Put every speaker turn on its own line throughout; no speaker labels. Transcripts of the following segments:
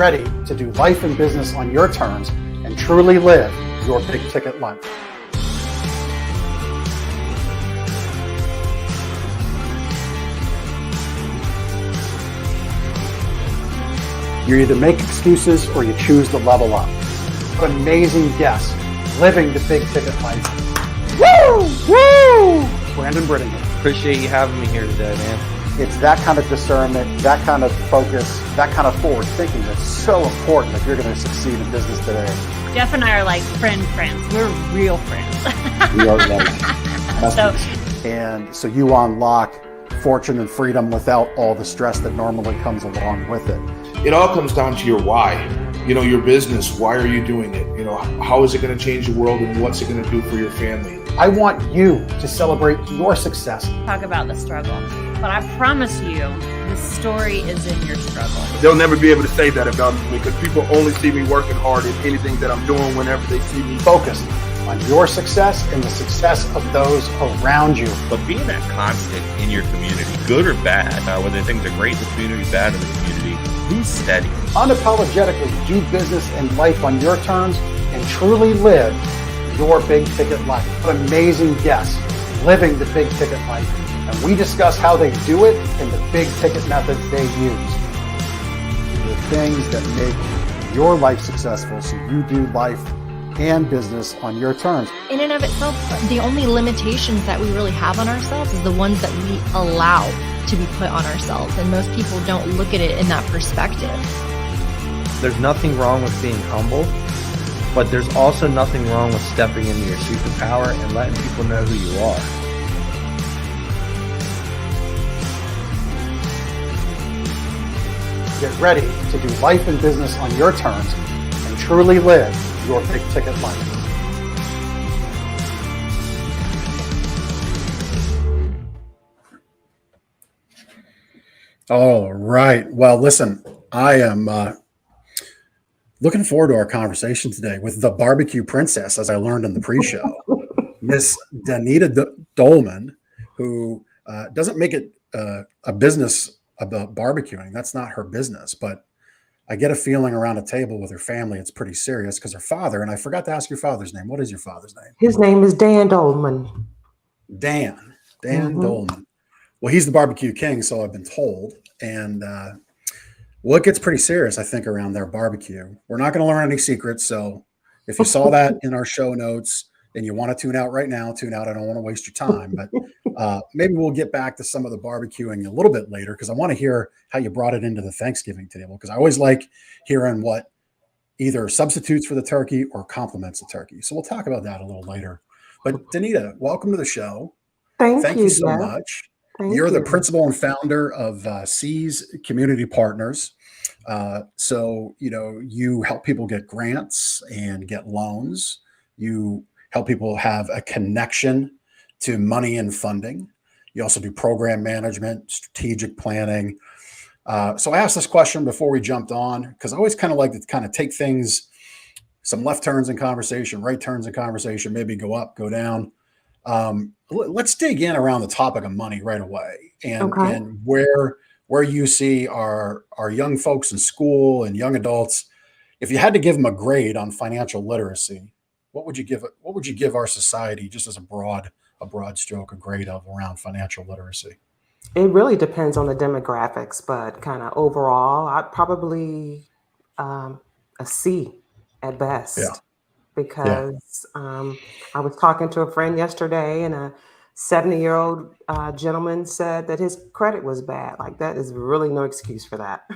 ready to do life and business on your terms and truly live your big ticket life. You either make excuses or you choose to level up. What amazing guests living the big ticket life. Woo! Woo! Brandon Brittingham.
Appreciate you having me here today, man.
It's that kind of discernment, that kind of focus, that kind of forward thinking that's so important if you're going to succeed in business today.
Jeff and I are like friends. We're real friends.
We are so you unlock fortune and freedom without all the stress that normally comes along with it.
It all comes down to your why. Your business, why are you doing it? How is it going to change the world and what's it going to do for your family?
I want you to celebrate your success.
Talk about the struggle, but I promise you, the story is in your struggle.
They'll never be able to say that about me because people only see me working hard in anything that I'm doing whenever they see me.
Focused on your success and the success of those around you.
But being that constant in your community, good or bad, whether things are great in the community, bad in the community, be steady.
Unapologetically do business and life on your terms and truly live your big ticket life. What amazing guests living the big ticket life. And we discuss how they do it and the big ticket methods they use. The things that make your life successful so you do life and business on your terms.
In and of itself, the only limitations that we really have on ourselves is the ones that we allow to be put on ourselves. And most people don't look at it in that perspective.
There's nothing wrong with being humble, but there's also nothing wrong with stepping into your superpower and letting people know who you are.
Get ready to do life and business on your terms and truly live your big ticket life. All right. Well, listen, I am looking forward to our conversation today with the barbecue princess, as I learned in the pre-show, Miss Danita Doleman, who doesn't make it a business about barbecuing. That's not her business, but I get a feeling around a table with her family, it's pretty serious because her father, and I forgot to ask your father's name. What is your father's name?
His name is Dan Doleman.
Dan Doleman. Well, he's the barbecue king, so I've been told. And well, it gets pretty serious, I think, around their barbecue. We're not going to learn any secrets. So if you saw that in our show notes and you want to tune out right now, tune out. I don't want to waste your time. But maybe we'll get back to some of the barbecuing a little bit later because I want to hear how you brought it into the Thanksgiving table because I always like hearing what either substitutes for the turkey or complements the turkey. So we'll talk about that a little later. But Danita, welcome to the show.
Thank
you so
Jeff.
much.
You're
the principal and founder of C's Community Partners. So, you help people get grants and get loans. You help people have a connection to money and funding. You also do program management, strategic planning. So I asked this question before we jumped on, because I always kind of like to kind of take things, some left turns in conversation, right turns in conversation, maybe go up, go down. Let's dig in around the topic of money right away and where you see our young folks in school and young adults. If you had to give them a grade on financial literacy, what would you give our society just as a broad stroke, a grade of around financial literacy?
It really depends on the demographics, but kind of overall, I'd probably a C at best.
Yeah.
Because I was talking to a friend yesterday and a 70-year-old gentleman said that his credit was bad. Like that is really no excuse for that.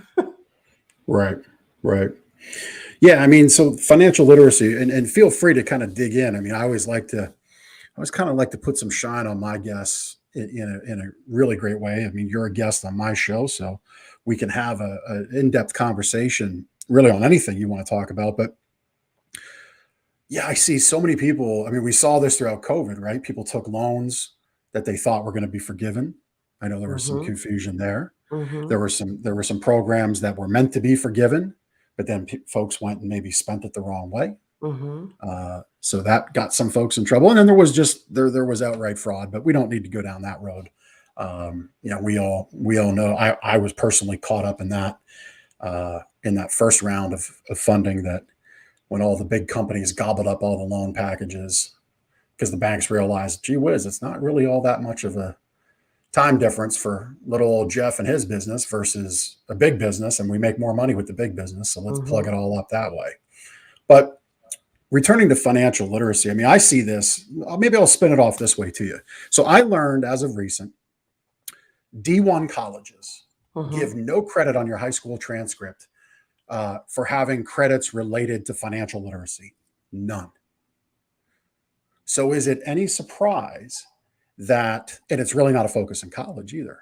Right. Yeah. I mean, so financial literacy and feel free to kind of dig in. I mean, I always kind of like to put some shine on my guests in a really great way. I mean, you're a guest on my show, so we can have an in-depth conversation really on anything you want to talk about. But yeah, I see so many people. I mean, we saw this throughout COVID, right? People took loans that they thought were going to be forgiven. I know there was some confusion there. There were some programs that were meant to be forgiven, but then folks went and maybe spent it the wrong way. So that got some folks in trouble. And then there was outright fraud, but we don't need to go down that road. We all know I was personally caught up in that in that first round of funding, that when all the big companies gobbled up all the loan packages because the banks realized, gee whiz, it's not really all that much of a time difference for little old Jeff and his business versus a big business, and we make more money with the big business, so let's plug it all up that way. But returning to financial literacy, I mean, I see this, maybe I'll spin it off this way to you. So I learned as of recent, D1 colleges give no credit on your high school transcript for having credits related to financial literacy. None. So is it any surprise that, and it's really not a focus in college either,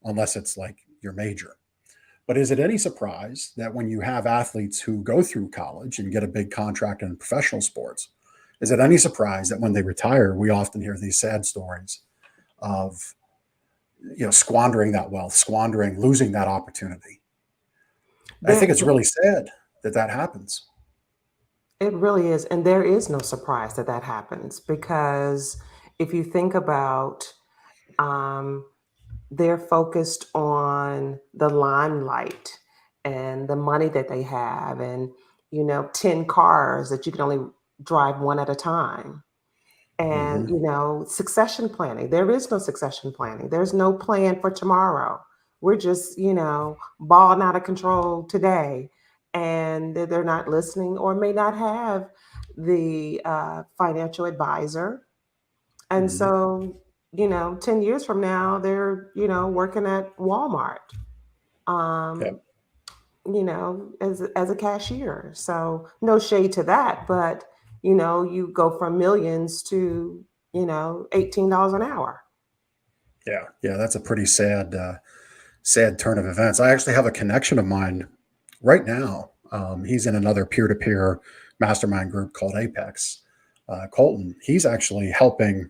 unless it's like your major. But is it any surprise that when you have athletes who go through college and get a big contract in professional sports, is it any surprise that when they retire, we often hear these sad stories of, squandering that wealth, losing that opportunity? I think it's really sad that that happens.
It really is. And there is no surprise that that happens, because if you think about, um, they're focused on the limelight and the money that they have, and 10 cars that you can only drive one at a time. And
Hmm.
succession planning, there is no succession planning, there's no plan for tomorrow. We're just balling out of control today, and they're not listening, or may not have the financial advisor. And
Hmm.
so 10 years from now, they're working at Walmart,
Yeah.
um, as a cashier. So no shade to that, but you go from millions to $18 an hour.
Yeah. Yeah. That's a pretty sad turn of events. I actually have a connection of mine right now. He's in another peer-to-peer mastermind group called Apex. Colton, he's actually helping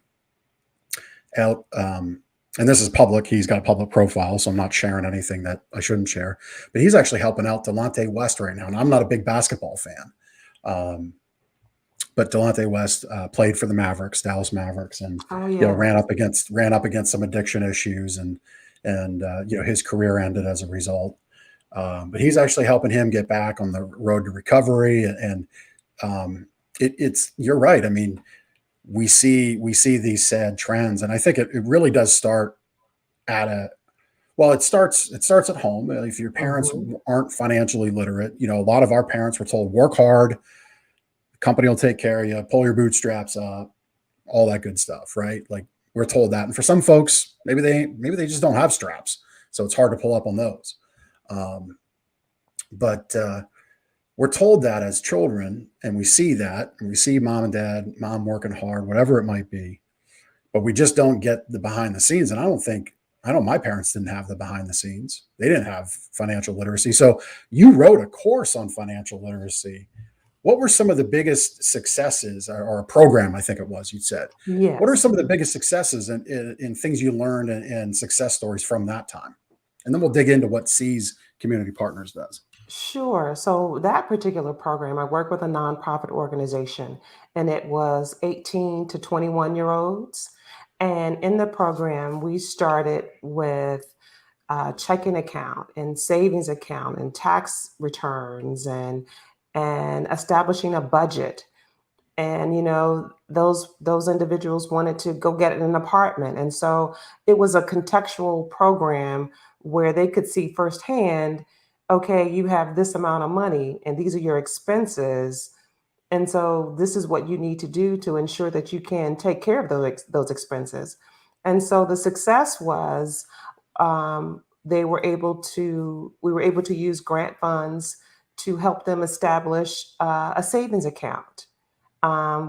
out. And this is public. He's got a public profile, so I'm not sharing anything that I shouldn't share. But he's actually helping out Delonte West right now. And I'm not a big basketball fan, but Delonte West played for the Mavericks, Dallas Mavericks, and
Oh yeah.
ran up against some addiction issues, and his career ended as a result. But he's actually helping him get back on the road to recovery, and it's you're right. I mean, we see these sad trends, and I think it really does start at a well. It starts at home. If your parents
Hmm.
aren't financially literate, a lot of our parents were told work hard, the company will take care of you, pull your bootstraps up, all that good stuff, right? Like we're told that, and for some folks, maybe they just don't have straps, so it's hard to pull up on those. Um, but we're told that as children, and we see that, and we see mom and dad, mom working hard, whatever it might be, but we just don't get the behind the scenes. And I know my parents didn't have the behind the scenes. They didn't have financial literacy. So you wrote a course on financial literacy. What were some of the biggest successes, or a program, I think it was, you said? What are
Yes.
some of the biggest successes and things you learned, and success stories from that time? And then we'll dig into what C's Community Partners does.
Sure. So that particular program, I work with a nonprofit organization, and it was 18 to 21-year-olds. And in the program, we started with checking account and savings account and tax returns, and establishing a budget. And those individuals wanted to go get an apartment, and so it was a contextual program where they could see firsthand, okay, you have this amount of money and these are your expenses, and so this is what you need to do to ensure that you can take care of those expenses. And so the success was, we were able to use grant funds to help them establish a savings account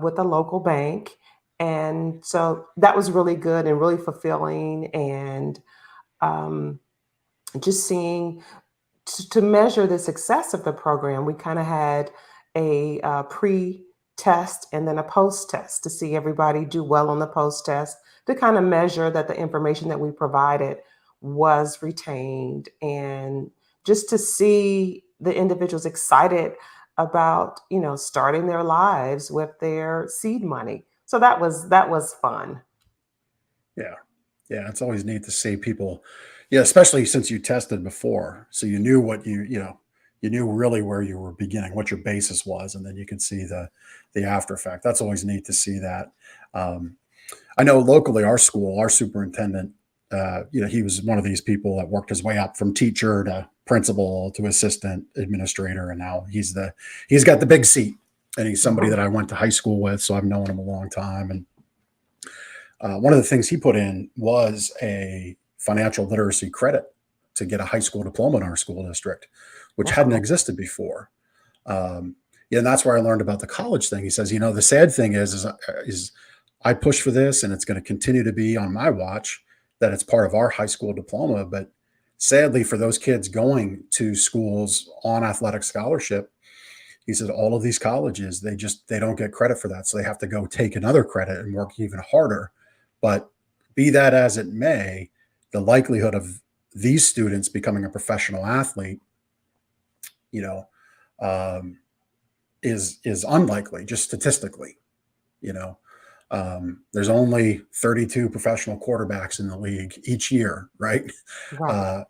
with a local bank. And so that was really good and really fulfilling. And um, just seeing, to measure the success of the program, we kind of had a pre-test and then a post-test to see everybody do well on the post-test, to kind of measure that the information that we provided was retained, and just to see the individuals excited about starting their lives with their seed money. So that was fun.
Yeah. Yeah. It's always neat to see people. Yeah. Especially since you tested before. So you knew You knew really where you were beginning, what your basis was, and then you could see the after effect. That's always neat to see that. Um, I know locally, our school, our superintendent, he was one of these people that worked his way up from teacher to principal to assistant administrator, and now he's got the big seat, and he's somebody that I went to high school with, so I've known him a long time. And one of the things he put in was a financial literacy credit to get a high school diploma in our school district, which hadn't existed before. Yeah, and that's where I learned about the college thing. He says, the sad thing is I push for this, and it's going to continue to be on my watch that it's part of our high school diploma. But sadly, for those kids going to schools on athletic scholarship, he said all of these colleges, they don't get credit for that. So they have to go take another credit and work even harder. But be that as it may, the likelihood of these students becoming a professional athlete, is unlikely, just statistically. There's only 32 professional quarterbacks in the league each year, right?
Right.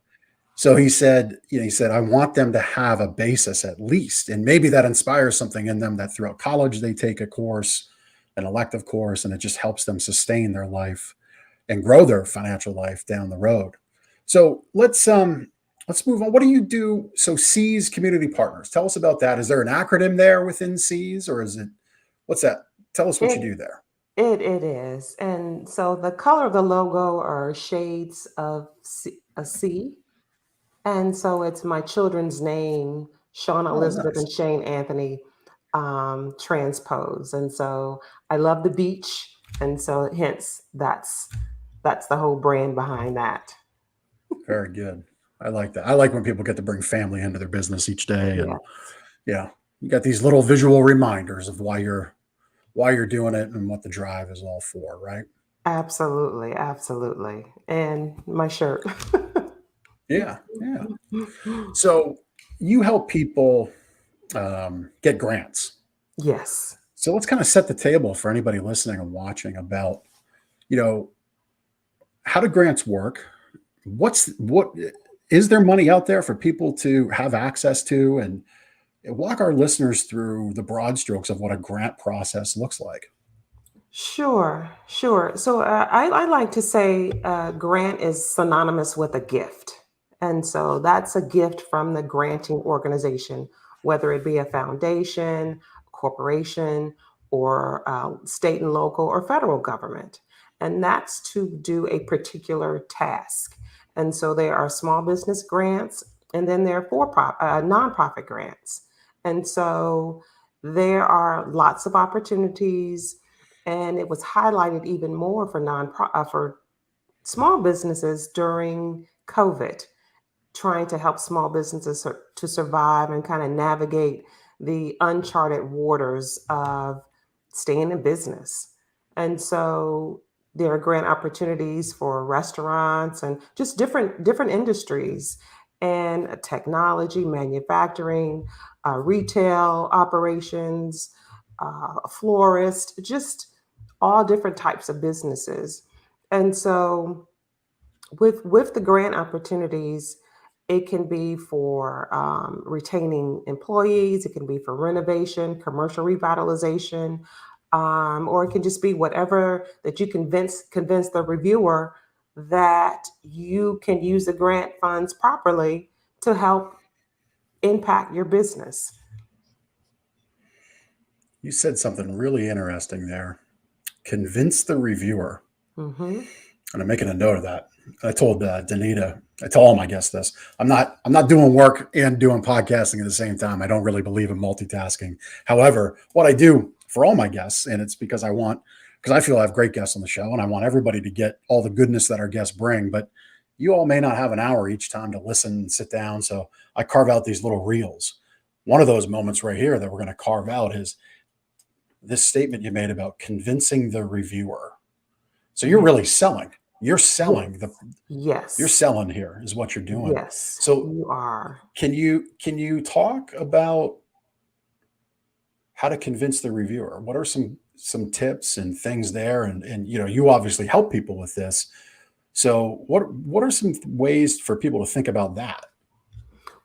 So he said, I want them to have a basis at least, and maybe that inspires something in them that throughout college they take a course, an elective course, and it just helps them sustain their life and grow their financial life down the road. So let's move on. What do you do? So C's Community Partners. Tell us about that. Is there an acronym there within C's, or what's that? Tell us what you do there.
It is. And so the color of the logo are shades of a C. And so it's my children's name, Shauna
Oh,
Elizabeth
nice.
and Shane Anthony, transpose. And so I love the beach. And so hence that's the whole brand behind that.
Very good. I like that. I like when people get to bring family into their business each day. And
Yeah.
you got these little visual reminders of why you're doing it and what the drive is all for, right?
Absolutely. Absolutely. And my shirt.
Yeah. So you help people get grants.
Yes.
So let's kind of set the table for anybody listening and watching about, how do grants work? What is there money out there for people to have access to, and walk our listeners through the broad strokes of what a grant process looks like?
Sure. So I like to say grant is synonymous with a gift. And so that's a gift from the granting organization, whether it be a foundation, corporation, or state and local or federal government. And that's to do a particular task. And so there are small business grants, and then there are nonprofit grants. And so there are lots of opportunities, and it was highlighted even more for small businesses during COVID, trying to help small businesses to survive and kind of navigate the uncharted waters of staying in business. And so there are grant opportunities for restaurants and just different industries, and technology, manufacturing, retail operations, a florist, just all different types of businesses. And so with the grant opportunities, it can be for retaining employees, it can be for renovation, commercial revitalization, or it can just be whatever that you convince the reviewer that you can use the grant funds properly to help impact your business.
You said something really interesting there. Convince the reviewer.
Hmm.
And I'm making a note of that. I told Danita, I tell all my guests this. I'm not doing work and doing podcasting at the same time. I don't really believe in multitasking. However, what I do for all my guests, and it's because I feel I have great guests on the show, and I want everybody to get all the goodness that our guests bring. But you all may not have an hour each time to listen and sit down. So I carve out these little reels. One of those moments right here that we're going to carve out is this statement you made about convincing the reviewer. So you're really selling. You're selling
Yes.
You're selling here is what you're doing.
Yes.
So
you are.
can you talk about how to convince the reviewer? What are some tips and things there? And you obviously help people with this. So what are some ways for people to think about that?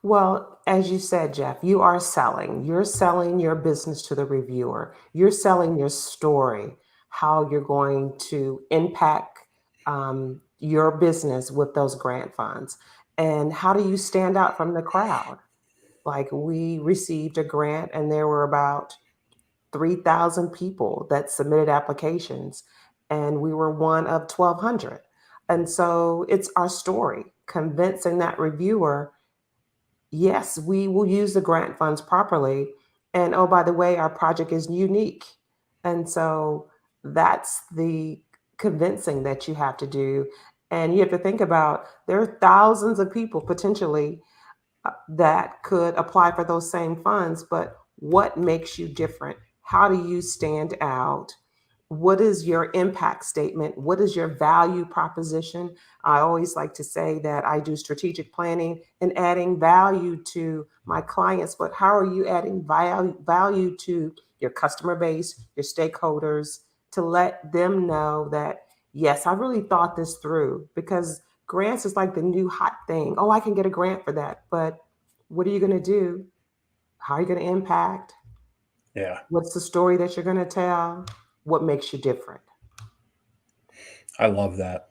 Well, as you said, Jeff, you are selling. You're selling your business to the reviewer. You're selling your story, how you're going to impact your business with those grant funds. And how do you stand out from the crowd? Like, we received a grant, and there were about 3,000 people that submitted applications, and we were one of 1,200. And so it's our story, convincing that reviewer, yes, we will use the grant funds properly. And oh, by the way, our project is unique. And so that's the convincing that you have to do. And you have to think about, there are thousands of people potentially that could apply for those same funds, but what makes you different? How do you stand out? What is your impact statement? What is your value proposition? I always like to say that I do strategic planning and adding value to my clients, but how are you adding value to your customer base, your stakeholders, to let them know that, yes, I really thought this through? Because grants is like the new hot thing. Oh, I can get a grant for that. But what are you going to do? How are you going to impact?
Yeah,
What's the story that you're going to tell? What makes you different?
I love that.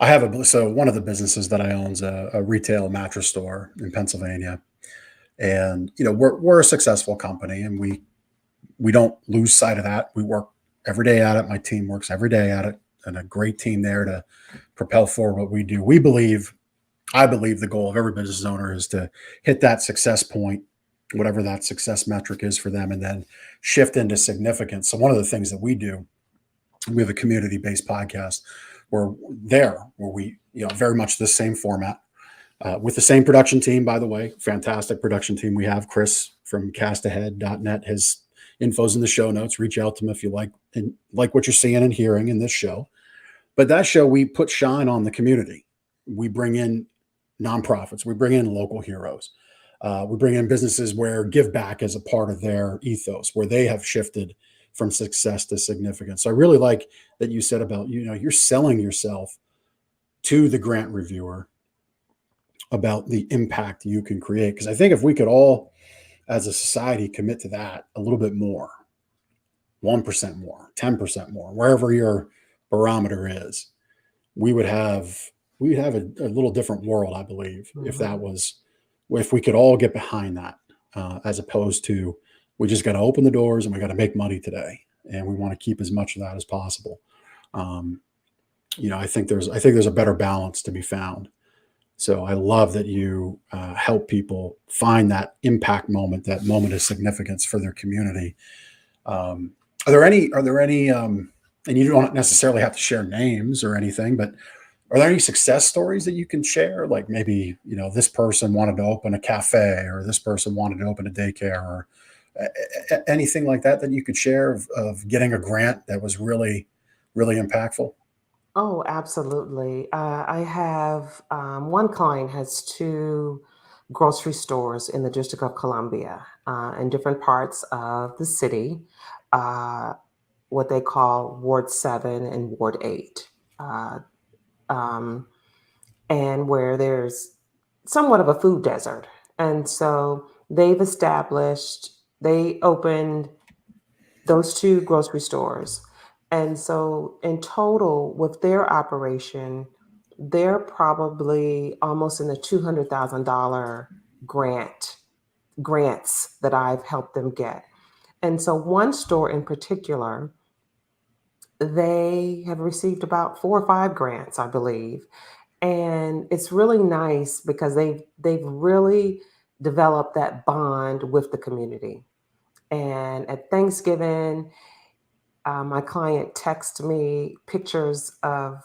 I have so one of the businesses that I own is a retail mattress store in Pennsylvania, and we're a successful company, and we don't lose sight of that. We work every day at it. My team works every day at it, and a great team there to propel forward what we do. I believe the goal of every business owner is to hit that success point, whatever that success metric is for them, and then shift into significance. So one of the things that we do, we have a community-based podcast where we, very much the same format, with the same production team, by the way, fantastic production team we have. Chris from castahead.net, his info's in the show notes. Reach out to him if you like what you're seeing and hearing in this show. But that show, we put shine on the community. We bring in nonprofits. We bring in local heroes. We bring in businesses where give back is a part of their ethos, where they have shifted from success to significance. So I really like that you said about, you're selling yourself to the grant reviewer about the impact you can create. Because I think if we could all, as a society, commit to that a little bit more, 1% more, 10% more, wherever your barometer is, we'd have a little different world, I believe, if we could all get behind that, as opposed to, we just got to open the doors and we got to make money today, and we want to keep as much of that as possible. I think there's a better balance to be found. So I love that you help people find that impact moment, that moment of significance for their community. Are there any, and you don't necessarily have to share names or anything, but are there any success stories that you can share? Like maybe, this person wanted to open a cafe, or this person wanted to open a daycare, or anything like that you could share of getting a grant that was really, really impactful?
Oh, absolutely. I have one client has two grocery stores in the District of Columbia, in different parts of the city, uh, what they call Ward 7 and Ward 8. Uh, um, and where there's somewhat of a food desert. And so they opened those two grocery stores. And so in total, with their operation, they're probably almost in the $200,000 grants that I've helped them get. And so one store in particular, they have received about 4 or 5 grants, I believe. And it's really nice because they've really developed that bond with the community. And at Thanksgiving, my client texted me pictures of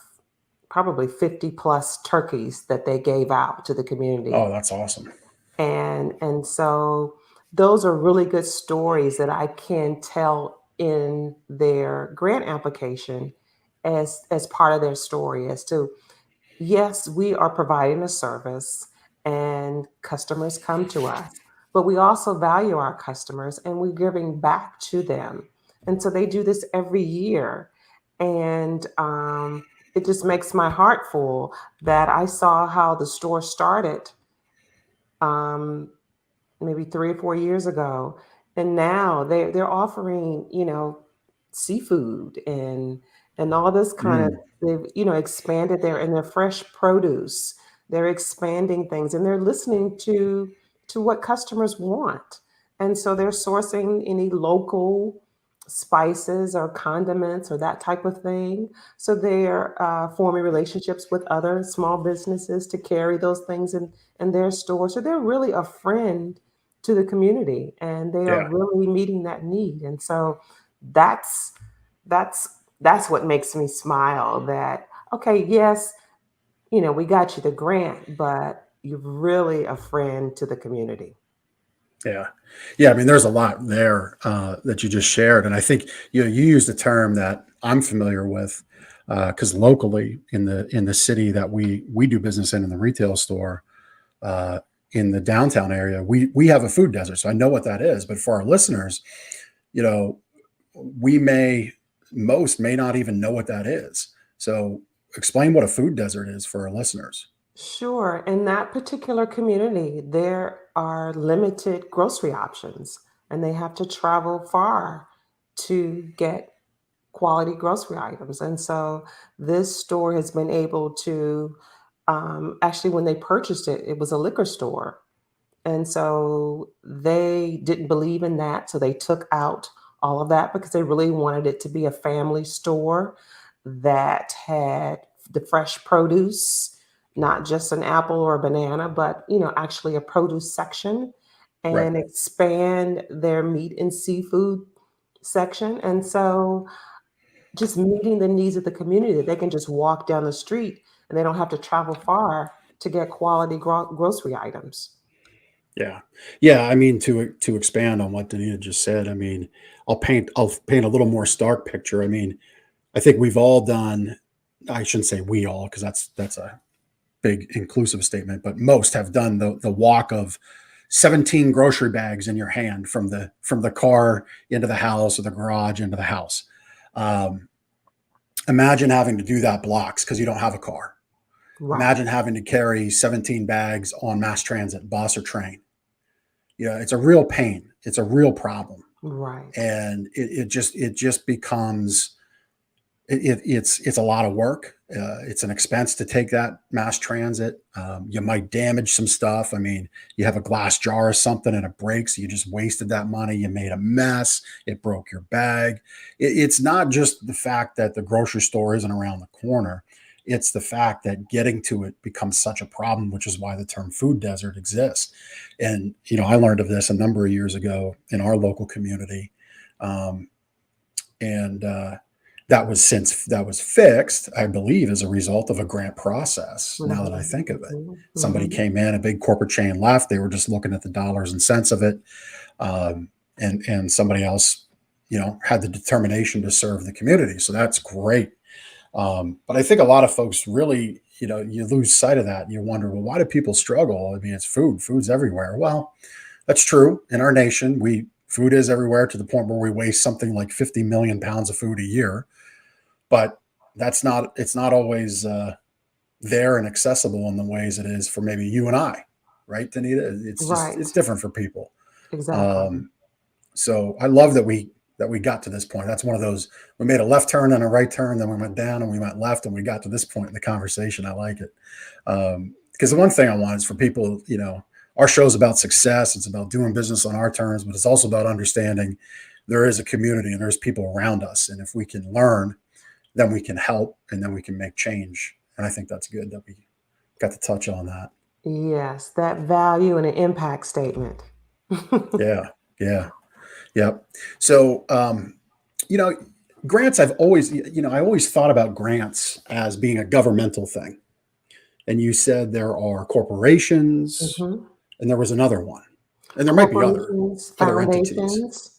probably 50 plus turkeys that they gave out to the community.
Oh, that's awesome.
And so those are really good stories that I can tell in their grant application as part of their story, as to, yes, we are providing a service and customers come to us, but we also value our customers and we're giving back to them. And so they do this every year. And it just makes my heart full that I saw how the store started um, maybe 3 or 4 years ago, and now they're offering, seafood and all this kind of.
Mm,
They've expanded their fresh produce. They're expanding things, and they're listening to what customers want, and so they're sourcing any local spices or condiments or that type of thing. So they're forming relationships with other small businesses to carry those things in their store. So they're really a friend to the community, and they are
yeah.
really meeting that need. And so that's that's that's what makes me smile. That okay, yes, we got you the grant, but you're really a friend to the community.
Yeah. Yeah. I mean, there's a lot there that you just shared. And I think, you used a term that I'm familiar with because locally in the city that we do business in the retail store, uh, in the downtown area, we have a food desert. So I know what that is. But for our listeners, you know, we most may not even know what that is. So explain what a food desert is for our listeners.
Sure. In that particular community, there are limited grocery options, and they have to travel far to get quality grocery items. And so this store has been able to, actually, when they purchased it, it was a liquor store. And so they didn't believe in that. So they took out all of that because they really wanted it to be a family store that had the fresh produce, not just an apple or a banana, but actually a produce section,
Right.
and expand their meat and seafood section. And so just meeting the needs of the community, that they can just walk down the street and they don't have to travel far to get quality grocery items.
Yeah. Yeah, I mean, to expand on what Danita just said, I mean, I'll paint a little more stark picture. I mean, I think we've all done, I shouldn't say we all, because that's a big inclusive statement, but most have done the walk of 17 grocery bags in your hand from the car into the house or the garage into the house. Um, Imagine having to do that blocks because you don't have a car.
Right,
Imagine having to carry 17 bags on mass transit, bus or train. It's a real pain. It's a real problem,
right.
and it just becomes it's a lot of work. It's an expense to take that mass transit. You might damage some stuff. I mean, you have a glass jar or something and it breaks. You just wasted that money. You made a mess. It broke your bag. It's not just the fact that the grocery store isn't around the corner. It's the fact that getting to it becomes such a problem, which is why the term food desert exists. And, I learned of this a number of years ago in our local community. Um, and that was fixed, I believe, as a result of a grant process. Now that I
Mhm,
think of it,
mhm,
somebody
mhm.
came in, a big corporate chain left. They were just looking at the dollars and cents of it, and somebody else, had the determination to serve the community. So that's great. But I think a lot of folks really, you lose sight of that. And you wonder, well, why do people struggle? I mean, it's food. Food's everywhere. Well, that's true. In our nation, we food is everywhere to the point where we waste something like 50 million pounds of food a year. But it's not always there and accessible in the ways it is for maybe you and I, right, Danita? It's
Right,
different for people.
exactly.
Um, so I love that we got to this point. That's one of those, we made a left turn and a right turn, then we went down and we went left and we got to this point in the conversation. I like it. Because the one thing I want is for people, our show's about success. It's about doing business on our terms, but it's also about understanding there is a community and there's people around us. And if we can learn, then we can help and then we can make change. And I think that's good that we got to touch on that.
Yes, that value and an impact statement.
Yeah. Yeah. Yep. So, you know, grants, I always thought about grants as being a governmental thing. And you said there are corporations
Mhm.
and there was another one. And there might be
Corporations,
other entities.
foundations,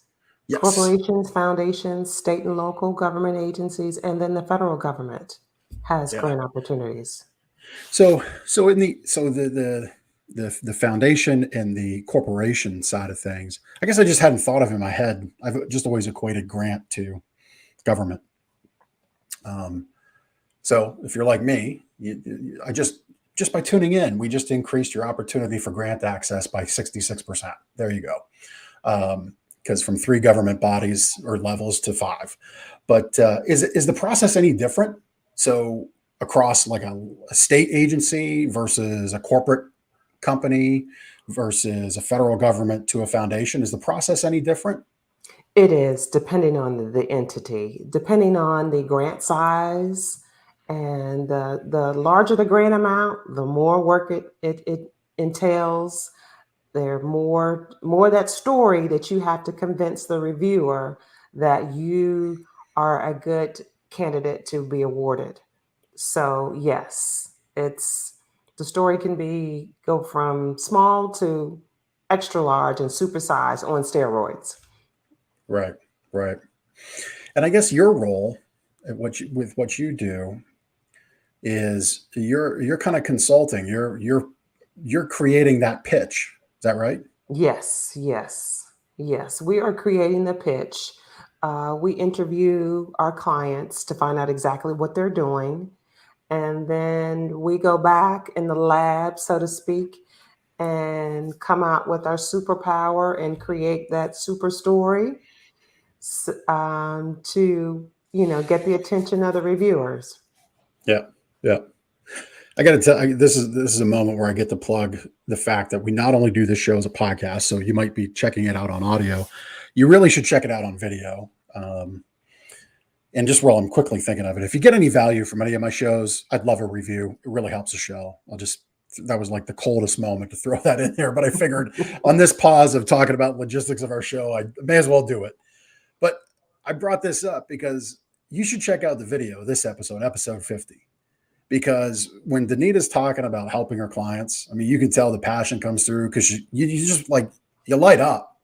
Yes.
state and local government agencies, and then the federal government has
Yeah.
grant opportunities.
So in the foundation and the corporation side of things, I guess I just hadn't thought of in my head. I've just always equated grant to government. Um, so if you're like me, I just just by tuning in, we just increased your opportunity for grant access by 66%. There you go. Because from 3 government bodies or levels to 5. But is the process any different? So across like a state agency versus a corporate company versus a federal government to a foundation, is the process any different?
It is, depending on the entity, depending on the grant size, and the larger the grant amount, the more work it entails. There more that story that you have to convince the reviewer that you are a good candidate to be awarded. So yes, it's the story can go from small to extra large and supersized on steroids.
Right, right. And I guess your role with what you do is you're kind of consulting. You're creating that pitch. Is that right?
Yes, yes, yes. We are creating the pitch. We interview our clients to find out exactly what they're doing. And then we go back in the lab, so to speak, and come out with our superpower and create that super story to, get the attention of the reviewers.
Yeah, yeah. I got to tell you, this is a moment where I get to plug the fact that we not only do this show as a podcast, so you might be checking it out on audio. You really should check it out on video. And just while I'm quickly thinking of it, if you get any value from any of my shows, I'd love a review. It really helps the show. That was like the coldest moment to throw that in there, but I figured on this pause of talking about logistics of our show, I may as well do it. But I brought this up because you should check out the video, this episode 50. Because when Danita's talking about helping her clients, I mean, you can tell the passion comes through because you just like, you light up.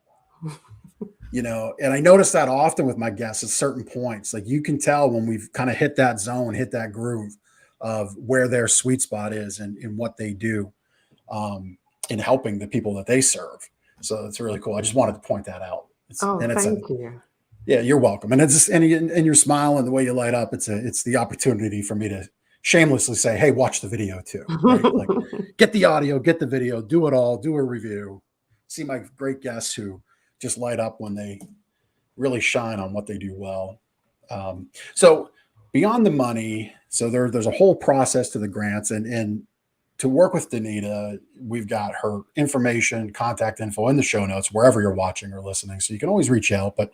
And I notice that often with my guests at certain points. Like you can tell when we've kind of hit that zone, hit that groove of where their sweet spot is and in what they do in helping the people that they serve. So it's really cool. I just wanted to point that out.
Thank you.
Yeah, you're welcome. And it's just, and your smile and the way you light up, it's the opportunity for me to shamelessly say, hey, watch the video too. Right? Like get the audio, get the video, do it all, do a review. See my great guests who just light up when they really shine on what they do well. So beyond the money, so there's a whole process to the grants, and to work with Danita, we've got her information, contact info in the show notes, wherever you're watching or listening. So you can always reach out. But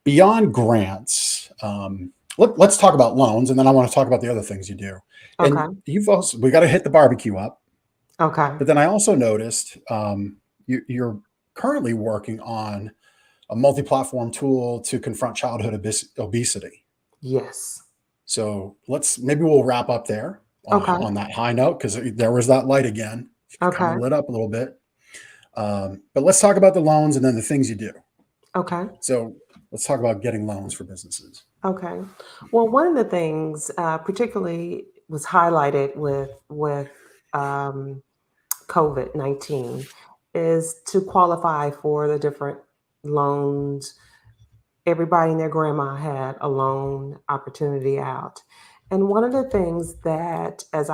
beyond grants, let's talk about loans, and then I want to talk about the other things you do.
Okay.
And we got to hit the barbecue up.
Okay.
But then I also noticed you're currently working on a multi-platform tool to confront childhood obesity.
Yes.
So maybe we'll wrap up there on that high note, because there was that light again.
Okay.
Kind of lit up a little bit. But let's talk about the loans and then the things you do. Okay. So let's talk about getting loans for businesses.
Okay. Well, one of the things particularly was highlighted with COVID-19 is to qualify for the different loans. Everybody and their grandma had a loan opportunity out. And one of the things that as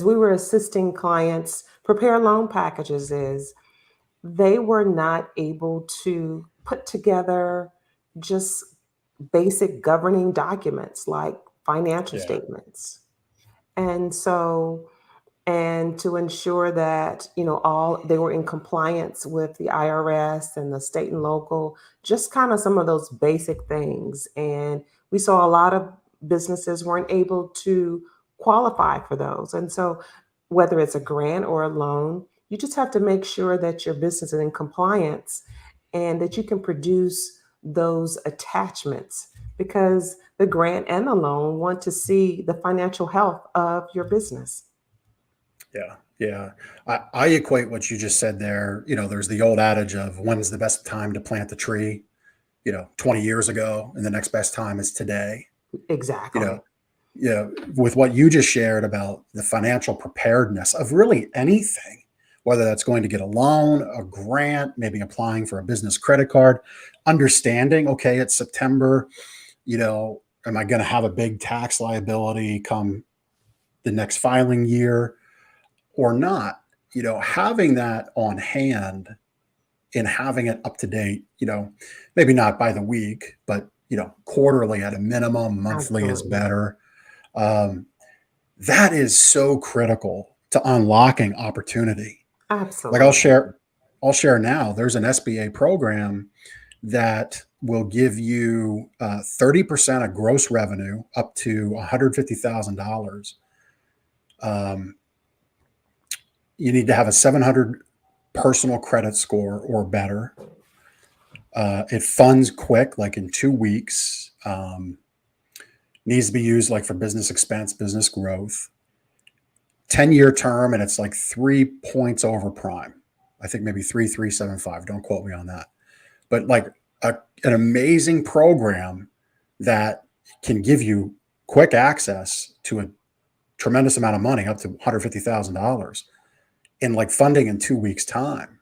we were assisting clients prepare loan packages is they were not able to put together just basic governing documents like financial statements. And so, and to ensure that, they were in compliance with the IRS and the state and local, just kind of some of those basic things. And we saw a lot of businesses weren't able to qualify for those. And so whether it's a grant or a loan, you just have to make sure that your business is in compliance and that you can produce those attachments, because the grant and the loan want to see the financial health of your business.
Yeah. I equate what you just said there. There's the old adage of when's the best time to plant the tree, 20 years ago, and the next best time is today.
Exactly.
With what you just shared about the financial preparedness of really anything, whether that's going to get a loan, a grant, maybe applying for a business credit card, understanding, okay, it's September, am I going to have a big tax liability come the next filing year or not, having that on hand and having it up to date, maybe not by the week, but, quarterly at a minimum, monthly is
Absolutely.
better. Um, that is so critical to unlocking opportunity. Like I'll
Absolutely.
share, I'll share now. There's an SBA program that will give you 30% of gross revenue up to $150,000. Um, you need to have a 700 personal credit score or better. It funds quick, like in 2 weeks. Needs to be used like for business expense, business growth. 10-year term, and it's like 3 points over prime. I think maybe 3.375. Don't quote me on that. But like an amazing program that can give you quick access to a tremendous amount of money, up to $150,000, in like funding in 2 weeks' time.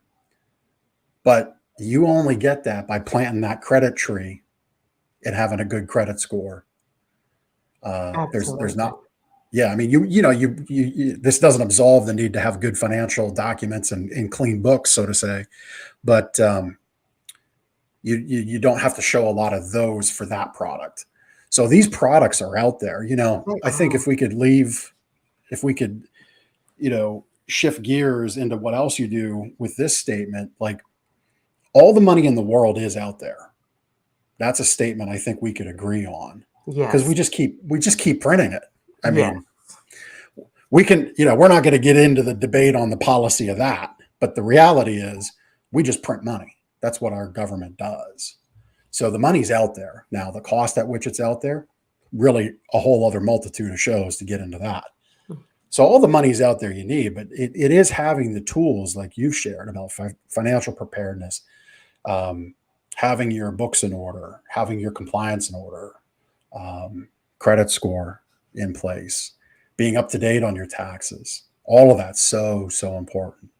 But you only get that by planting that credit tree and having a good credit score. There's
Absolutely.
not, yeah. I mean, you this doesn't absolve the need to have good financial documents and clean books, so to say, but you don't have to show a lot of those for that product. So these products are out there.
They
I think
are.
if we could, shift gears into what else you do with this statement, like all the money in the world is out there. That's a statement I think we could agree on because
Yes.
we just keep printing it. I
Yes.
mean, we can, we're not going to get into the debate on the policy of that, but the reality is we just print money. That's what our government does. So the money's out there. Now, the cost at which it's out there, really a whole other multitude of shows to get into that. So all the money's out there you need, but it is having the tools like you've shared about financial preparedness, having your books in order, having your compliance in order, credit score in place, being up to date on your taxes. All of that's so, so important.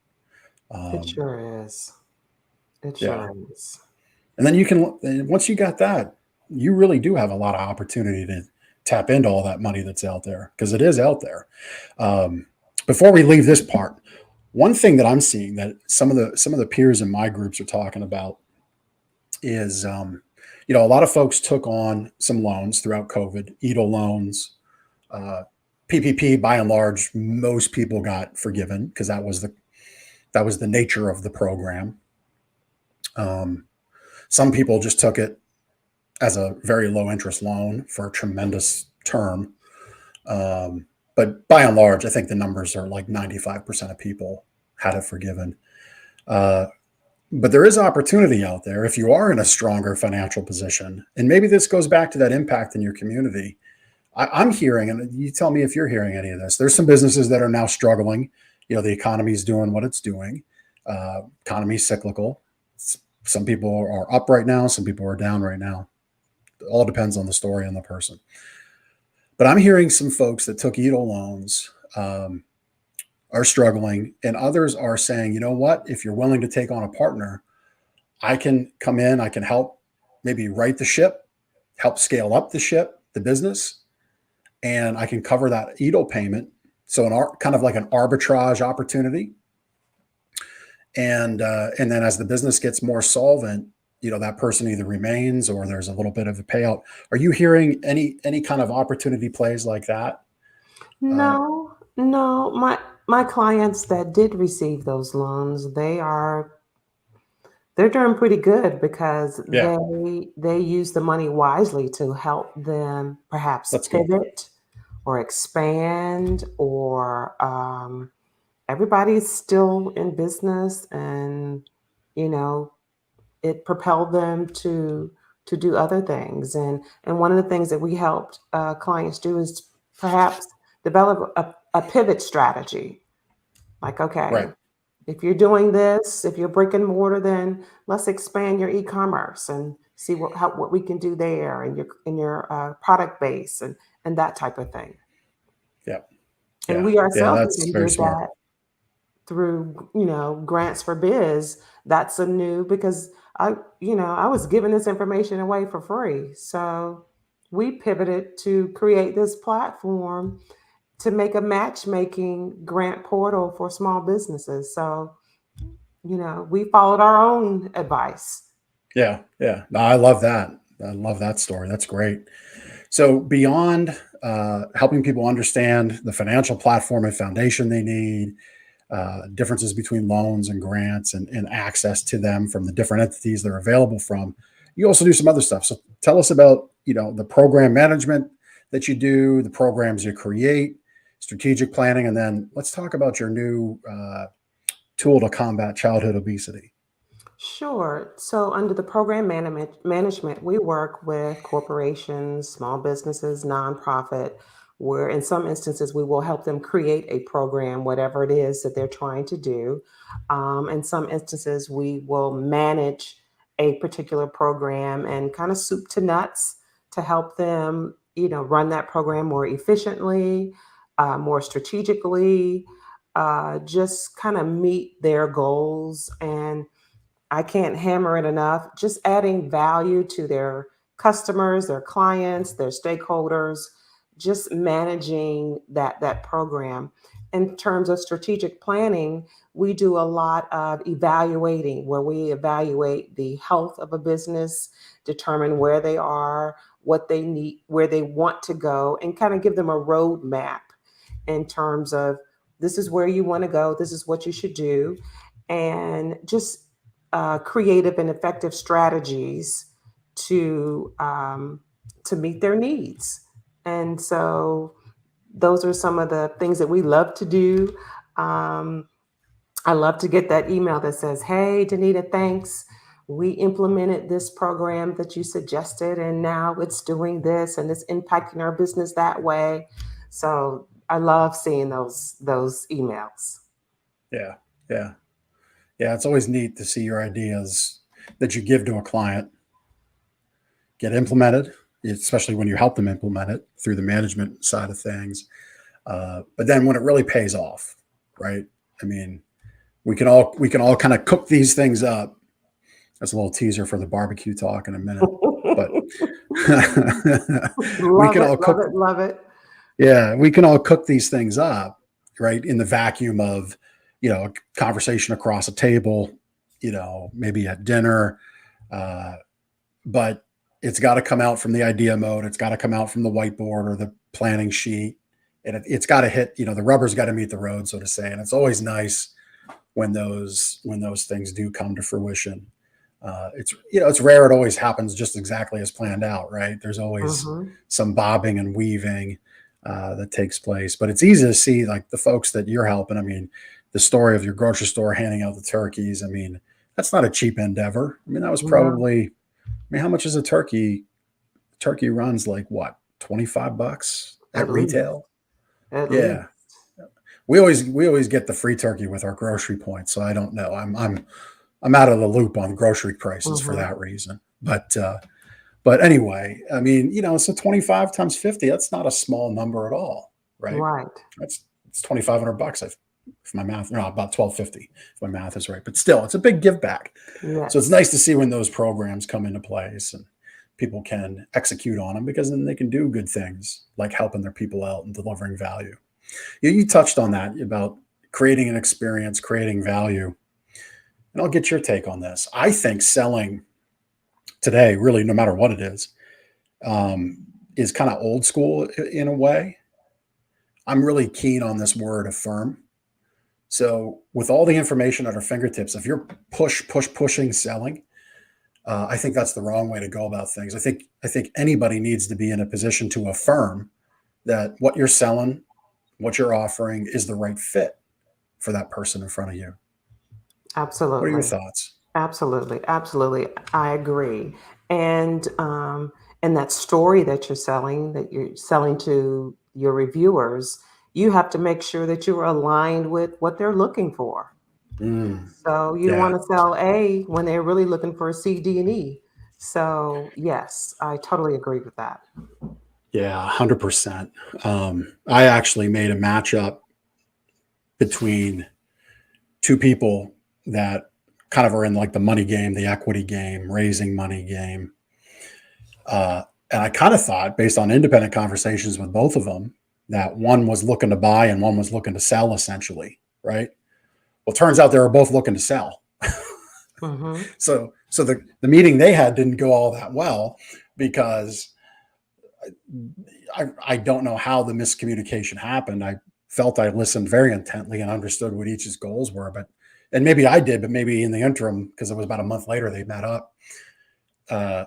It sure is. It
Yeah.
sure is.
And then you can, once you got that, you really do have a lot of opportunity to tap into all that money that's out there because it is out there. Before we leave this part, one thing that I'm seeing that some of the peers in my groups are talking about is, a lot of folks took on some loans throughout COVID, EIDL loans, PPP. By and large, most people got forgiven because that was the nature of the program. Some people just took it as a very low interest loan for a tremendous term. But by and large, I think the numbers are like 95% of people had it forgiven. But there is opportunity out there if you are in a stronger financial position. And maybe this goes back to that impact in your community. I'm hearing, and you tell me if you're hearing any of this, there's some businesses that are now struggling. The economy's doing what it's doing. Economy's cyclical. Some people are up right now. Some people are down right now. It all depends on the story and the person. But I'm hearing some folks that took EIDL loans are struggling, and others are saying, you know what? If you're willing to take on a partner, I can come in, I can help maybe right the ship, help scale up the business, and I can cover that EIDL payment. So kind of like an arbitrage opportunity. And then as the business gets more solvent, that person either remains or there's a little bit of a payout. Are you hearing any kind of opportunity plays like that?
No, no. My clients that did receive those loans, they're doing pretty good because
Yeah,
they use the money wisely to help them perhaps
that's good.
pivot or expand or everybody's still in business and you know it propelled them to do other things and one of the things that we helped clients do is perhaps develop a pivot strategy like okay
Right.
if you're doing this if you're brick and mortar then let's expand your e-commerce and see what we can do there and your product base and that type of thing
Yeah.
and
Yeah.
we
Yeah.
ourselves
That's
even
very
did
smart.
that through grants for biz. That's a new because I was giving this information away for free, so we pivoted to create this platform to make a matchmaking grant portal for small businesses. So, we followed our own advice.
Yeah, yeah. No, I love that. I love that story. That's great. So beyond helping people understand the financial platform and foundation they need, differences between loans and grants and access to them from the different entities they're available from, you also do some other stuff. So tell us about, the program management that you do, the programs you create, strategic planning, and then let's talk about your new tool to combat childhood obesity.
Sure. So, under the program management, we work with corporations, small businesses, nonprofit, where in some instances we will help them create a program, whatever it is that they're trying to do. In some instances, we will manage a particular program and kind of soup to nuts to help them, run that program more efficiently, more strategically, just kind of meet their goals. And I can't hammer it enough. Just adding value to their customers, their clients, their stakeholders, just managing that program. In terms of strategic planning, we do a lot of evaluating where we evaluate the health of a business, determine where they are, what they need, where they want to go, and kind of give them a roadmap in terms of this is where you want to go, this is what you should do, and just creative and effective strategies to meet their needs. And so those are some of the things that we love to do. Um, I love to get that email that says, "Hey, Danita, thanks. We implemented this program that you suggested, and now it's doing this, and it's impacting our business that way." So I love seeing those emails.
Yeah, yeah, yeah. It's always neat to see your ideas that you give to a client get implemented, especially when you help them implement it through the management side of things. But then when it really pays off, right? I mean, we can all kind of cook these things up. That's a little teaser for the barbecue talk in a minute. But we
Love
can
it,
all
love
cook.
it, love it.
Yeah, we can all cook these things up, right? In the vacuum of, a conversation across a table, maybe at dinner. Uh, but it's got to come out from the idea mode. It's got to come out from the whiteboard or the planning sheet. And it's got to hit, the rubber's got to meet the road, so to say. And it's always nice when those things do come to fruition. It's rare. It always happens just exactly as planned out, right? There's always
Mhm.
some bobbing and weaving that takes place, but it's easy to see like the folks that you're helping. I mean, the story of your grocery store handing out the turkeys. I mean, that's not a cheap endeavor. I mean, that was
No,
probably. I mean, how much is a turkey? Turkey runs like what, $25 at
at least,
retail?
at least.
Yeah, we always get the free turkey with our grocery points, so I don't know. I'm out of the loop on grocery prices for
Mhm.
that reason. But anyway, I mean, so 25 times 50, that's not a small number at all, right?
Right.
It's $2,500 if my math, no, about 1250 if my math is right. But still, it's a big give back. So it's
Yes.
nice to see when those programs come into place and people can execute on them because then they can do good things like helping their people out and delivering value. You touched on that about creating an experience, creating value. And I'll get your take on this. I think selling today, really, no matter what it is kind of old school in a way. I'm really keen on this word affirm. So, with all the information at our fingertips, if you're pushing selling, I think that's the wrong way to go about things. I think anybody needs to be in a position to affirm that what you're selling, what you're offering, is the right fit for that person in front of you. What are your
Absolutely.
thoughts?
Absolutely. Absolutely. I agree. And that story that you're selling to your reviewers, you have to make sure that you're aligned with what they're looking for.
Mm,
So you don't
yeah,
want to sell A when they're really looking for C, D, and E. So yes, I totally agree with that.
yeah, 100%. I actually made a matchup between two people that kind of are in like the money game, the equity game, raising money game. And I kind of thought, based on independent conversations with both of them, that one was looking to buy and one was looking to sell, essentially, right? Well, it turns out they were both looking to sell.
Mm-hmm.
So the meeting they had didn't go all that well because I don't know how the miscommunication happened. I felt I listened very intently and understood what each's goals were, and maybe I did, but maybe in the interim, because it was about a month later they met up,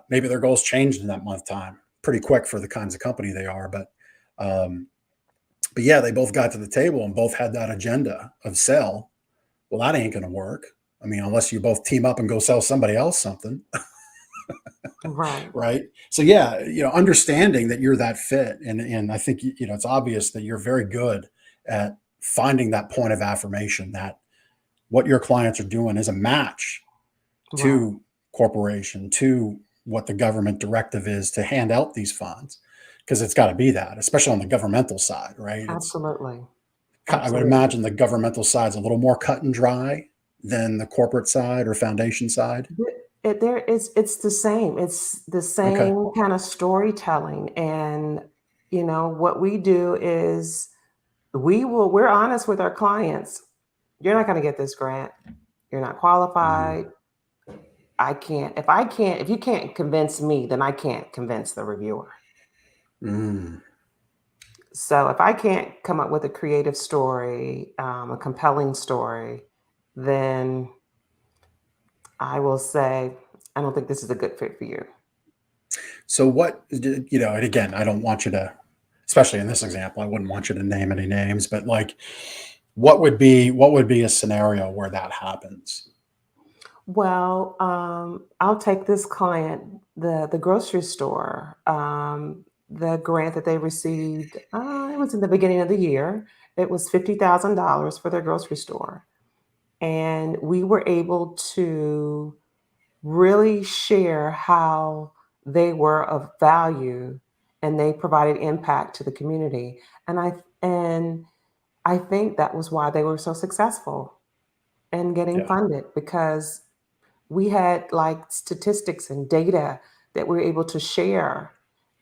maybe their goals changed in that month time pretty quick for the kinds of company they are. But yeah, they both got to the table and both had that agenda of sell. Well, that ain't going to work. I mean, unless you both team up and go sell somebody else something.
Right.
Right. So yeah, understanding that you're that fit. And I think, it's obvious that you're very good at finding that point of affirmation that what your clients are doing is a match
Right.
to corporation, to what the government directive is to hand out these funds. Because it's got to be that, especially on the governmental side, right?
Absolutely.
I would imagine the governmental side's a little more cut and dry than the corporate side or foundation side.
It's the same. It's the
Okay.
same kind of storytelling. And what we do is we're honest with our clients. You're not going to get this grant. You're not qualified. If you can't convince me, then I can't convince the reviewer.
Mm.
So if I can't come up with a creative story, a compelling story, then I will say, I don't think this is a good fit for you.
So and again, I don't want you to, especially in this example, I wouldn't want you to name any names, but like, what would be a scenario where that happens?
Well, I'll take this client, the grocery store, the grant that they received. It was in the beginning of the year. It was $50,000 for their grocery store, and we were able to really share how they were of value and they provided impact to the community. And I think that was why they were so successful in getting
Yeah.
funded, because we had like statistics and data that we were able to share.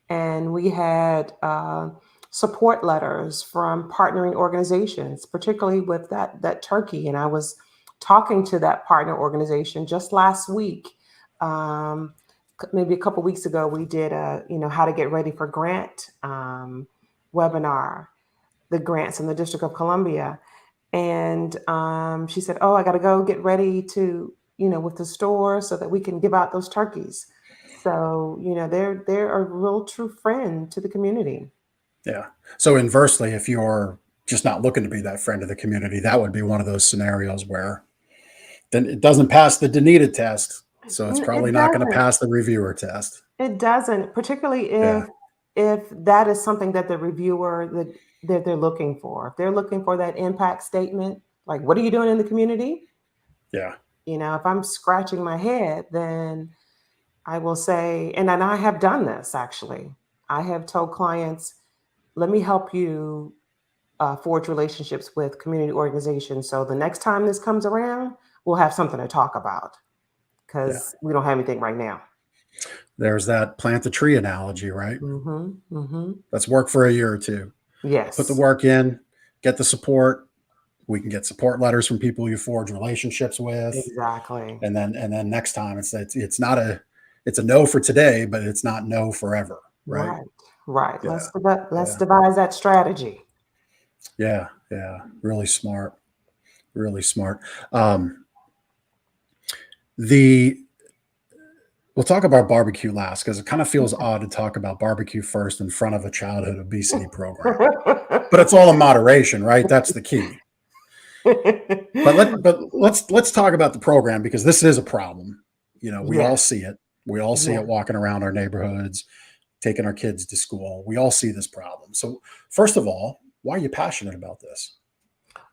And we had support letters from partnering organizations, particularly with that turkey. And I was talking to that partner organization just last week. Maybe a couple weeks ago, we did a how to get ready for grant webinar, the grants in the District of Columbia. And she said, "Oh, I got to go get ready to, with the store so that we can give out those turkeys." So, they're a real true friend to the community.
Yeah. So inversely, if you're just not looking to be that friend of the community, that would be one of those scenarios where then it doesn't pass the Danita test. So it's probably
It
not going to
doesn't.
pass the reviewer test.
It doesn't, particularly
Yeah.
if that is something that the reviewer that they're looking for. If they're looking for that impact statement, like what are you doing in the community?
Yeah.
If I'm scratching my head, then I will say, and I have done this actually. I have told clients, let me help you forge relationships with community organizations. So the next time this comes around, we'll have something to talk about
Yeah.
because we don't have anything right now.
There's that plant the tree analogy, right?
Mm-hmm. Mm-hmm.
Let's work for a year or two. Put the
Yes.
work in, get the support. We can get support letters from people you forge relationships with.
Exactly.
And then next time it's not it's a no for today, but it's not no forever. Right.
Right. Right.
Yeah.
Let's
Yeah.
devise that strategy.
Yeah. Yeah. Really smart. Really smart. We'll talk about barbecue last because it kind of feels odd to talk about barbecue first in front of a childhood obesity program. But it's all in moderation, right? That's the key. But let's talk about the program because this is a problem. We all
Yes.
see it. We all see
Yeah.
it walking around our neighborhoods, taking our kids to school. We all see this problem. So first of all, why are you passionate about this?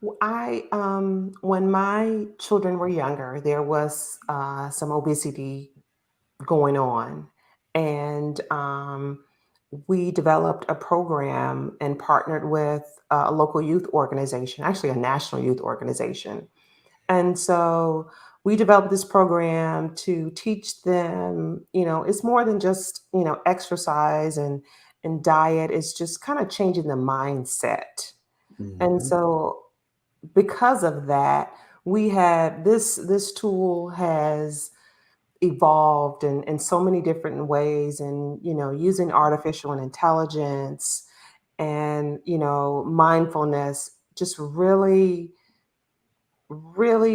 When my children were younger, there was some obesity going on, and we developed a program and partnered with a local youth organization, actually a national youth organization. And so we developed this program to teach them, it's more than just, exercise and diet is just kind of changing the mindset. And
Mhm.
so because of that, we had this tool has evolved in so many different ways, and using artificial intelligence and mindfulness, just really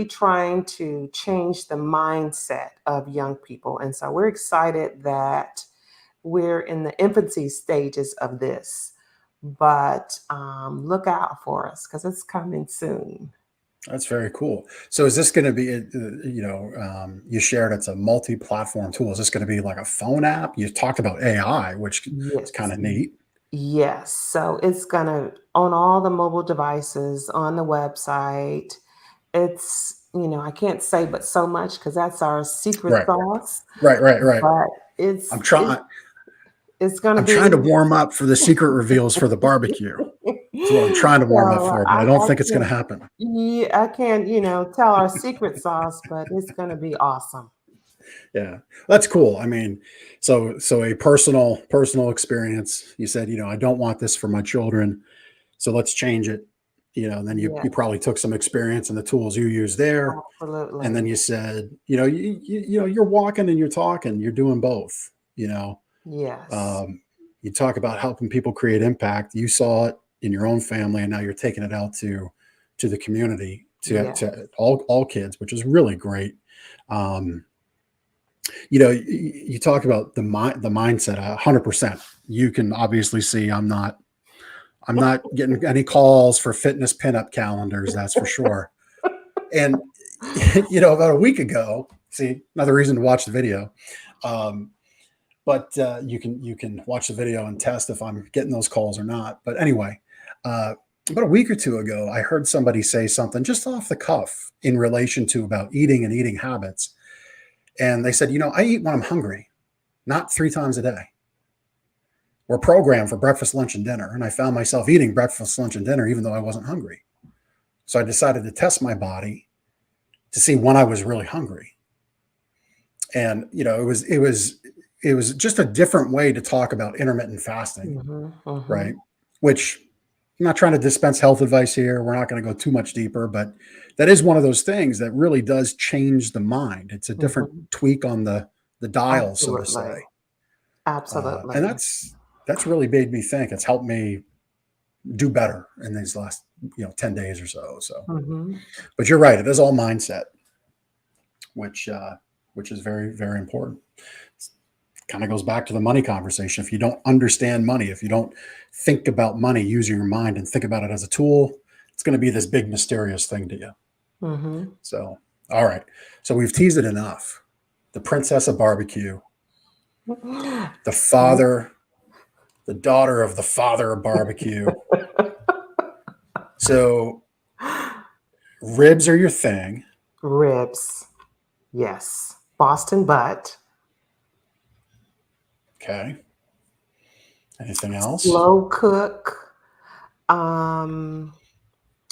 trying to change the mindset of young people. And so we're excited that we're in the infancy stages of this, but look out for us because it's coming soon.
That's very cool. So is this going to be, you shared it's a multi-platform tool. Is this going to be like a phone app? You talked about AI, which is kind
Yes.
of neat.
Yes. So it's gonna on all the mobile devices, on the website. It's, I can't say but so much because that's our secret
Right,
sauce,
right, right, right.
but it's
I'm
it's
trying.
it's gonna
I'm
be
trying to warm up for the secret reveals for the barbecue. That's what I'm trying to warm up
so
for, but I don't
I
think it's going to
can't
happen.
yeah, I can't, tell our secret sauce, but it's gonna be awesome.
Yeah, that's cool. I mean, so a personal experience. You said, I don't want this for my children, so let's change it. And then you
Yes,
probably took some experience and the tools you use there, and then
absolutely.
you said, you're walking and you're talking, you're doing both.
Yes.
Um, you talk about helping people create impact. You saw it in your own family, and now you're taking it out to the community, to
Yeah.
to all kids, which is really great. Um, you talk about the mindset 100%. You can obviously see I'm not getting any calls for fitness pinup calendars, that's for sure. And about a week ago, see, another reason to watch the video. Um, but you can watch the video and test if I'm getting those calls or not. But anyway, uh, about a week or two ago, I heard somebody say something just off the cuff in relation to about eating and eating habits. And they said, I eat when I'm hungry, not 3 times a day. We're programmed for breakfast, lunch, and dinner. And I found myself eating breakfast, lunch, and dinner, even though I wasn't hungry. So I decided to test my body to see when I was really hungry. And, it was just a different way to talk about intermittent fasting,
Hmm. Hmm.
right? Which I'm not trying to dispense health advice here. We're not going to go too much deeper, but that is one of those things that really does change the mind. It's a different
Hmm.
tweak on the dial, so to
Absolutely.
say. And
Absolutely.
that's really made me think. It's helped me do better in these last 10 days or so. So,
Hmm.
but you're right. It is all mindset, which is very, very important. Kind of goes back to the money conversation. If you don't understand money, if you don't think about money using your mind and think about it as a tool, it's going to be this big mysterious thing to you.
Hmm.
So, all right. So we've teased it enough. The princess of barbecue, the father, the daughter of the father of barbecue. So ribs are your thing.
Ribs. Yes. Boston butt.
Okay. Anything else?
Slow cook. Um,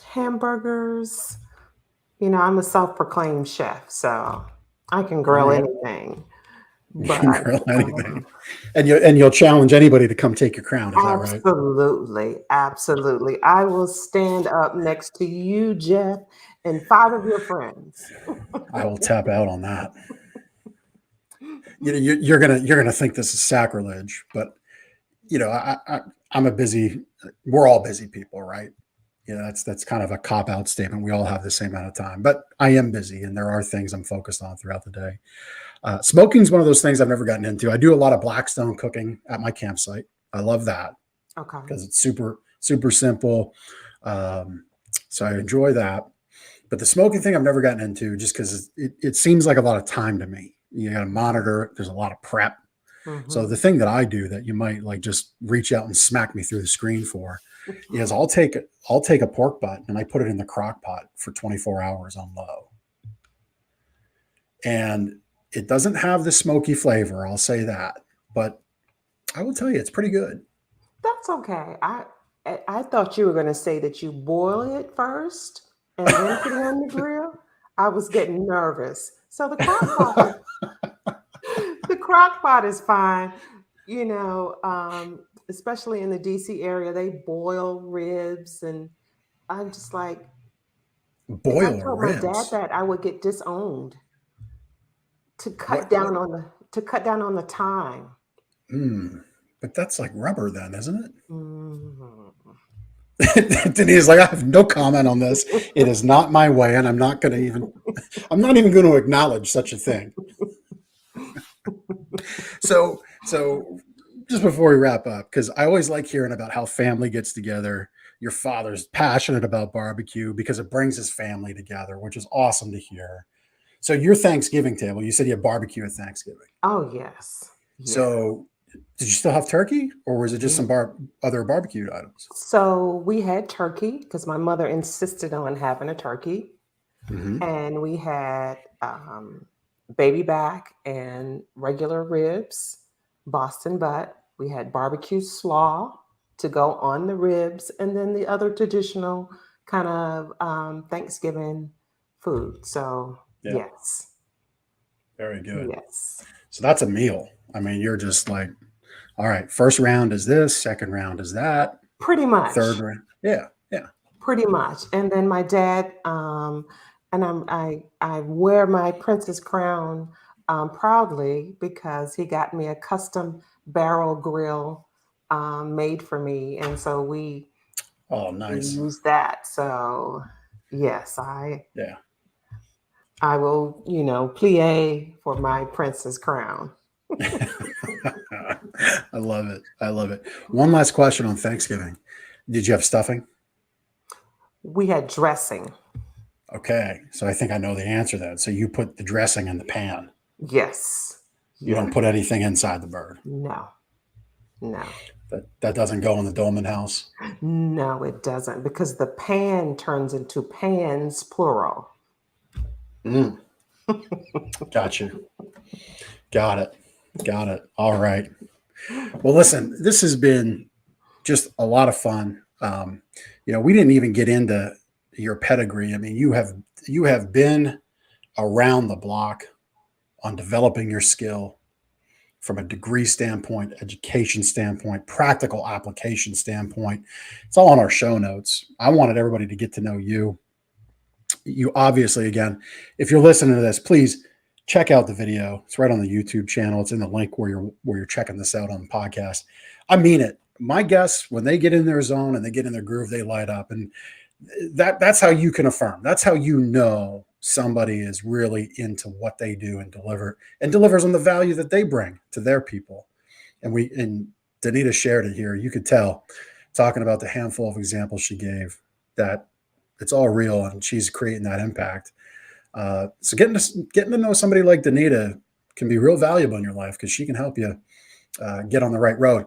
Hamburgers. I'm a self-proclaimed chef, so I can
All
grill
right.
anything.
You
But
can grill anything, and you'll challenge anybody to come take your crown. Is that right?
absolutely, absolutely. I will stand up next to you, Jeff, and 5 of your friends.
I will tap out on that. You're gonna think this is sacrilege, but I'm a busy. We're all busy people, right? That's kind of a cop out statement. We all have the same amount of time, but I am busy, and there are things I'm focused on throughout the day. Smoking is one of those things I've never gotten into. I do a lot of Blackstone cooking at my campsite. I love that
Okay.
because it's super super simple. Um, so I enjoy that. But the smoking thing I've never gotten into just because it seems like a lot of time to me. You got to monitor it. There's a lot of prep. So
Hmm.
the thing that I do that you might like just reach out and smack me through the screen for is I'll take a pork butt and I put it in the crock pot for 24 hours on low. And it doesn't have the smoky flavor, I'll say that. But I will tell you it's pretty good.
That's okay. I thought you were going to say that you boil it first and then put it on the grill. I was getting nervous. So the crock pot is fine. especially in the DC area, they boil ribs, and I'm just like, if I
Boil
told my dad
ribs.
that, I would get disowned. To cut
What?
down on the time.
But that's like rubber, then, isn't it?
Mhm.
Denise like, I have no comment on this. It is not my way, and I'm not even going to acknowledge such a thing. So just before we wrap up, because I always like hearing about how family gets together. Your father's passionate about barbecue because it brings his family together, which is awesome to hear. So your Thanksgiving table, you said you had barbecue at Thanksgiving.
Oh yes.
So did you still have turkey, or was it just some other barbecue items?
So we had turkey because my mother insisted on having a turkey, and we had baby back and regular ribs, Boston butt. We had barbecue slaw to go on the ribs, and then the other traditional kind of Thanksgiving food. So yes,
very good.
Yes.
So that's a meal. I mean, you're just like, all right, first round is this, second round is that,
pretty much.
third round, yeah.
Pretty much. And then my dad, and I wear my princess crown proudly because he got me a custom barrel grill made for me, and so we use that. So yes, I will, plie for my princess crown.
I love it. One last question on Thanksgiving. Did you have stuffing?
We had dressing.
Okay, so I think I know the answer to that. So you put the dressing in the pan.
Yes.
You don't put anything inside the bird.
No.
That doesn't go in the Doleman house.
No, it doesn't, because the pan turns into pans, plural.
Got you. Got it. All right. Well, listen, this has been just a lot of fun. We didn't even get into your pedigree. I mean, you have been around the block on developing your skill from a degree standpoint, education standpoint, practical application standpoint. It's all on our show notes. I wanted everybody to get to know you. You obviously, again, if you're listening to this, please check out the video. It's right on the YouTube channel. It's in the link where you're checking this out on the podcast. I mean it. My guests, when they get in their zone and they get in their groove, they light up. And that's how you can affirm. That's how you know somebody is really into what they do and delivers on the value that they bring to their people. And Danita shared it here. You could tell, talking about the handful of examples she gave, that it's all real and she's creating that impact. So getting to know somebody like Danita can be real valuable in your life because she can help you get on the right road.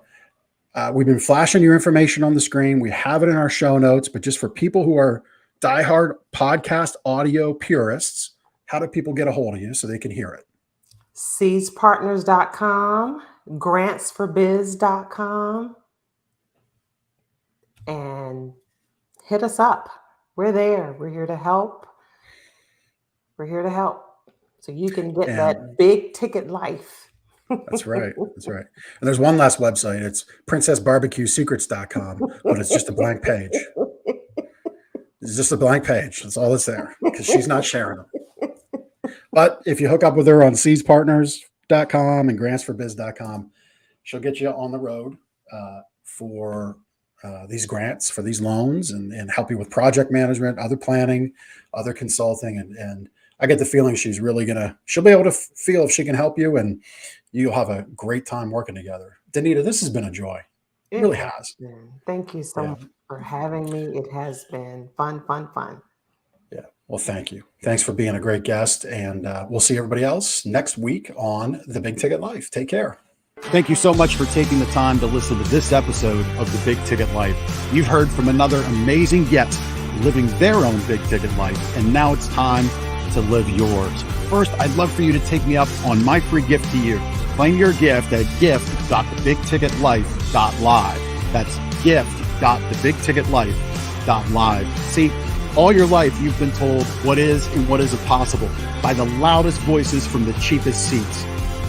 We've been flashing your information on the screen. We have it in our show notes, but just for people who are diehard podcast audio purists, how do people get a hold of you so they can hear it?
seedspartners.com, grantsforbiz.com, and hit us up. We're there. We're here to help. So you can get that big ticket life.
That's right. And there's one last website. It's princessbarbecuesecrets.com, but it's just a blank page. It's just a blank page. That's all that's there because she's not sharing them. But if you hook up with her on seedspartners.com and grantsforbiz.com, she'll get you on the road for these grants, for these loans, and help you with project management, other planning, other consulting. And I get the feeling she'll be able to feel if she can help you, and you'll have a great time working together. Danita, this has been a joy. It really has.
Thank you so much for having me. It has been fun.
Yeah. Well, thank you. Thanks for being a great guest. And we'll see everybody else next week on The Big Ticket Life. Take care.
Thank you so much for taking the time to listen to this episode of The Big Ticket Life. You've heard from another amazing guest living their own big ticket life, and now it's time to live yours. First, I'd love for you to take me up on my free gift to you. Claim your gift at gift.thebigticketlife.live. That's gift.thebigticketlife.live. See, all your life you've been told what is and what isn't possible by the loudest voices from the cheapest seats.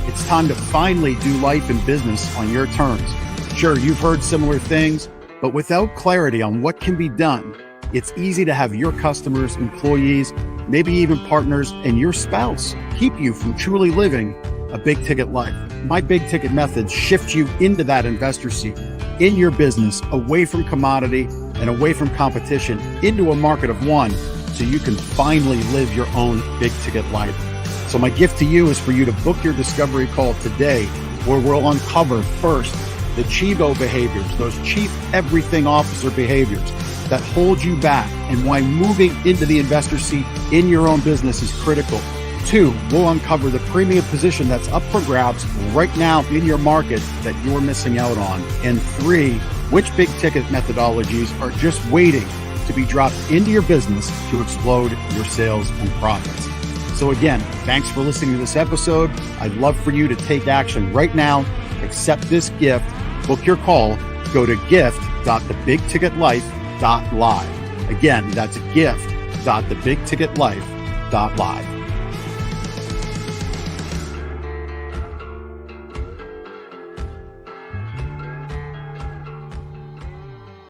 It's time to finally do life and business on your terms. Sure, you've heard similar things, but without clarity on what can be done, it's easy to have your customers, employees, maybe even partners, and your spouse keep you from truly living a big ticket life. My big ticket methods shift you into that investor seat in your business, away from commodity and away from competition, into a market of one, so you can finally live your own big ticket life. So my gift to you is for you to book your discovery call today, where we'll uncover first the Chivo behaviors, those chief everything officer behaviors that hold you back, and why moving into the investor seat in your own business is critical. 2, we'll uncover the premium position that's up for grabs right now in your market that you're missing out on. And 3, which big ticket methodologies are just waiting to be dropped into your business to explode your sales and profits. So again, thanks for listening to this episode. I'd love for you to take action right now. Accept this gift. Book your call. Go to gift.thebigticketlife.live. Again, that's gift.thebigticketlife.live.